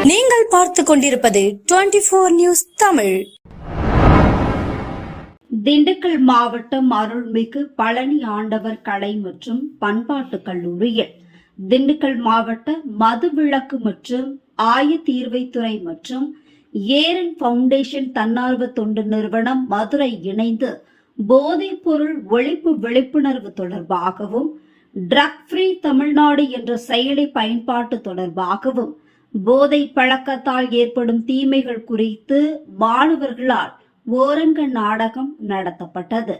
நீங்கள் பார்த்து கொண்டிருப்பது 24 நியூஸ் தமிழ். திண்டுக்கல் மாவட்டம் அருள்மிகு பழனி ஆண்டவர் கலை மற்றும் பண்பாட்டு கல்லூரியில் திண்டுக்கல் மாவட்ட மதுவிலக்கு மற்றும் ஆயத்தீர்வைத்துறை மற்றும் ஏரன் பவுண்டேஷன் தன்னார்வ தொண்டு நிறுவனம் மதுரை இணைந்து போதைப் பொருள் ஒழிப்பு விழிப்புணர்வு தொடர்பாகவும் ட்ரக் ஃப்ரீ தமிழ்நாடு என்ற செயலி பயன்பாட்டு தொடர்பாகவும் போதை பழக்கத்தால் ஏற்படும் தீமைகள் குறித்து மாணவர்களால் ஓரங்க நாடகம் நடத்தப்பட்டது.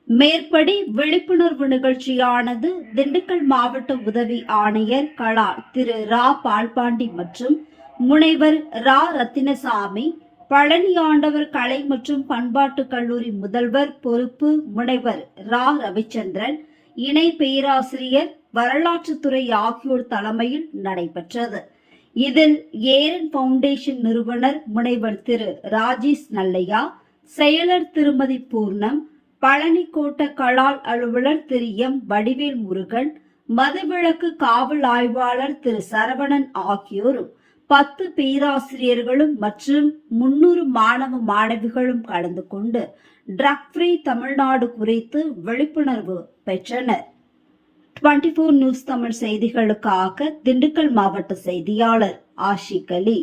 மேற்படி விழிப்புணர்வு நிகழ்ச்சியானது திண்டுக்கல் மாவட்ட உதவி ஆணையர் கலால் திரு ரா பால்பாண்டி மற்றும் முனைவர் ரா ரத்தினசாமி, பழனி ஆண்டவர் கலை மற்றும் பண்பாட்டு கல்லூரி முதல்வர் பொறுப்பு முனைவர் ரா ரவிச்சந்திரன், இணை பேராசிரியர் வரலாற்றுத்துறை ஆகியோர் தலைமையில் நடைபெற்றது. இதில் ஏரன் பவுண்டேஷன் நிறுவனர் முனைவர் திரு ராஜேஷ் நல்லையா, செயலர் திருமதி பூர்ணம், பழனி கோட்ட கலால் அலுவலர் திரு எம் வடிவேல் முருகன், மதுவிலக்கு காவல் ஆய்வாளர் திரு சரவணன் ஆகியோரும் 10 பேராசிரியர்களும் மற்றும் 300 மாணவ மாணவிகளும் கலந்து கொண்டு ட்ரக் ஃப்ரீ தமிழ்நாடு குறித்து விழிப்புணர்வு பெற்றனர். 24 நியூஸ் தமிழ் செய்திகளுக்காக திண்டுக்கல் மாவட்ட செய்தியாளர் ஆஷிக் அலி.